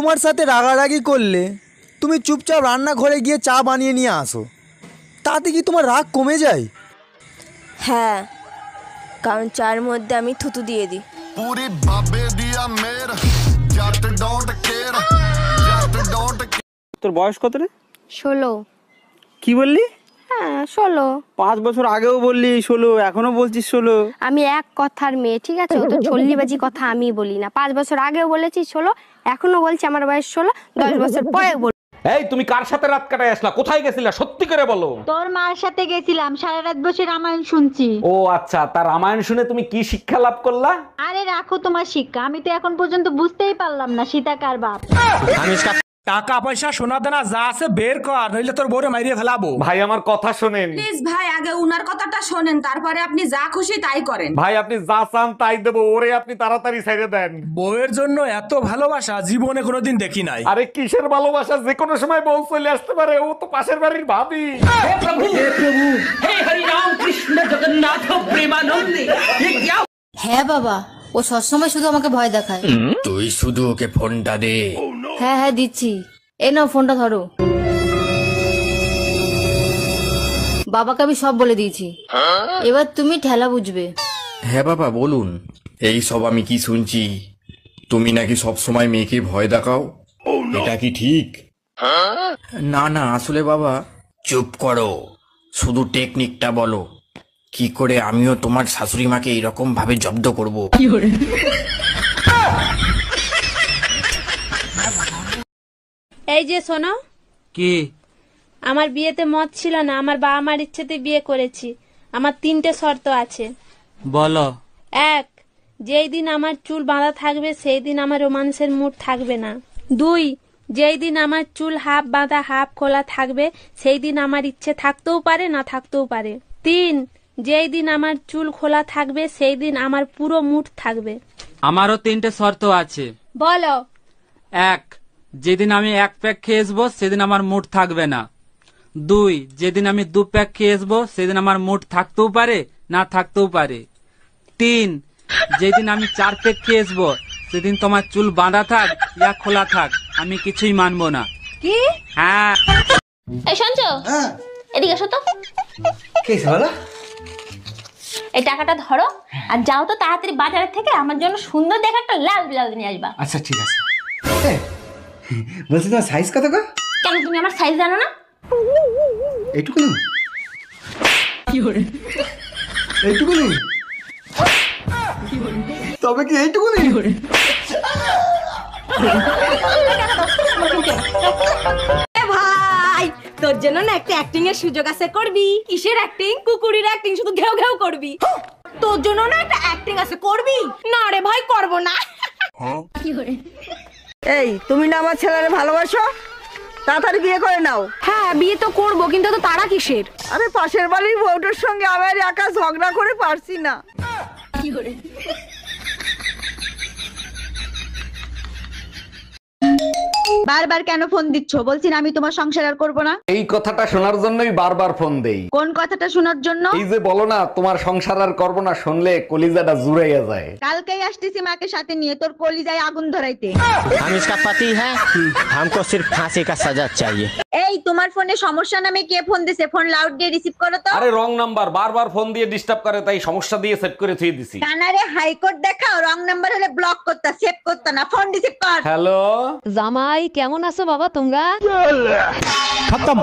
তোমার সাথে রাগারাগি করলে তুমি চুপচাপ রান্নাঘরে গিয়ে চা বানিয়ে নিয়ে আসো, তাতে কি তোমার রাগ কমে যায়? হ্যাঁ, কারণ চার মধ্যে আমি থুতু দিয়ে দিই। তোর বয়স কত রে? 16। কি বললি? হ্যাঁ 16। 5 বছর আগেও বললি 16, এখনো বলছিস 16। আমি এক কথার মেয়ে, ঠিক আছে? ও তো চল্লিবাজি কথা আমি বলি না। 5 বছর আগেও বলেছি 16, এখনো বলছি আমার বয়স 16, 10 বছর পরে বল। এই তুমি কার সাথে রাত কাটায় আসলা? কোথায় গেছিলা? সত্যি করে বলো। তোর মার সাথে গেছিলাম, সারা রাত বসে রামায়ণ শুনছি। ও আচ্ছা, তার রামায়ণ শুনে তুমি কি শিক্ষা লাভ করলা? আরে রাখো তোমার শিক্ষা, আমি তো এখন পর্যন্ত বুঝতেই পারলাম না সীতা কার বাপ। টাকা পয়সা সোনা দানা যা আছে বের কর, নইলে তোর বউরে মাইরিয়ে ফেলাবো। ভাই আমার কথা শোনেন। প্লিজ ভাই, আগে উনার কথাটা শোনেন, তারপরে আপনি যা খুশি তাই করেন। ভাই আপনি যা চান তাই দেবো, ওরে আপনি তাড়াতাড়ি ছেড়ে দেন। বউয়ের জন্য এত ভালোবাসা জীবনে কোনোদিন দেখি নাই। আরে কিসের ভালোবাসা, যে কোনো সময় বউ চলে আসতে পারে, ও তো পাশের বাড়ির ভাবি। হ্যাঁ বাবা, ও সবসময় শুধু আমাকে ভয় দেখায়। তুই শুধু ওকে ফোনটা দে। হ্যাঁ হ্যাঁ দিচ্ছি, এই নাও ফোনটা ধরো। বাবাকে আমি সব বলে দিয়েছি, এবার তুমি ঠেলা বুঝবে। হ্যাঁ বাবা বলুন। এই সব আমি কি শুনছি, তুমি নাকি সব সময় মেয়েকে ভয় দেখাও, এটা কি ঠিক? না না, আসলে বাবা। চুপ করো, শুধু টেকনিকটা বলো, কি করে আমিও তোমার শাশুড়ি মাকে এরকম ভাবে জব্দ করব। এই যে শোনো, কি? আমার বিয়েতে মত ছিল না, আমার বাবা মার ইচ্ছেতে বিয়ে করেছি। আমার 3টে শর্ত আছে। বলো। 1, যেই দিন আমার চুল বাঁধা থাকবে সেই দিন আমার রোমান্সের মুড থাকবে না। 2, যেই দিন আমার চুল হাফ বাঁধা হাফ খোলা থাকবে সেই দিন আমার ইচ্ছে থাকতেও পারে না থাকতেও পারে। 3, যেই দিন আমার চুল খোলা থাকবে সেই দিন আমার পুরো মুড থাকবে। আমারও 3টে শর্ত আছে। বলো। 1, যেদিন আমি 1 প্যাক খেয়ে আসবো সেদিন আমার মুড থাকবে না। 2, যেদিন আমি 2 প্যাক খেয়ে আসবো সেদিন আমার মুড থাকতেও পারে না থাকতেও পারে। 3, যেদিন আমি 4 প্যাক খেয়ে আসবো সেদিন তোমার চুল বাঁধা থাক ইয়া খোলা থাক, আমি কিছুই মানবো না। কি? হ্যাঁ। এই শুনছো? এদিকে এসো তো। কি বলো? এই টাকাটা ধরো আর যাও তো তাড়াতাড়ি বাজার থেকে আমার জন্য সুন্দর দেখে একটা লাল ব্লাউজ নিয়ে আসবা। আচ্ছা ঠিক আছে। বলছি তোমার সাইজ কত গো? কেন তুমি আমার সাইজ জানো না? এইটুকু নেই? এইটুকু নেই? তবে কি এইটুকু নেই? ভাই, তোর জন্য না একটা অ্যাক্টিং এর সুযোগ আছে, করবি? কিসের অ্যাক্টিং? কুকুরের অ্যাক্টিং, শুধু ঘেউ ঘেউ করবি। তোর জন্য না একটা অ্যাক্টিং আছে, করবি? না রে ভাই, করব না। এই তুমি না আমার ছেলেরে ভালোবাসো, তাড়াতাড়ি বিয়ে করে নাও। হ্যাঁ বিয়ে তো করব, কিন্তু তো তারা কিসের? আরে পাশের বাড়ির বউটার সঙ্গে আমি আর একা ঝগড়া করে পারছি না। বারবার কেন ফোন দিচ্ছ? বলছি না আমি তোমার সংসার আর করবো না। এই কথাটা শোনার জন্যই বারবার ফোন দেই। কোন কথাটা শোনার জন্য? এই যে বলো না তোমার সংসার আর করবো না, শুনলে কলিজাটা জুড়াইয়া যায়। কালকেই আসতেছি মাকে সাথে নিয়ে তোর কলিজায় আগুন ধরাইতে। हम इसका पति है, हमको सिर्फ फांसी का सजा चाहिए। এই তোমার ফোনে সমস্যা নামে কে ফোন দিছে? ফোন লাউড দিয়ে রিসিভ করো তো। আরে রং নাম্বার, বারবার ফোন দিয়ে ডিস্টার্ব করে, তাই সমস্যা দিয়ে সেভ করে থুয়ে দিছি। কানারে হাইকোর্ট দেখাও, রং নাম্বার হলে ব্লক করতা, সেভ করতা না, ফোন রিসিভ কর। হ্যালো জামাই কেমন আছো বাবা তোমরা? খতম।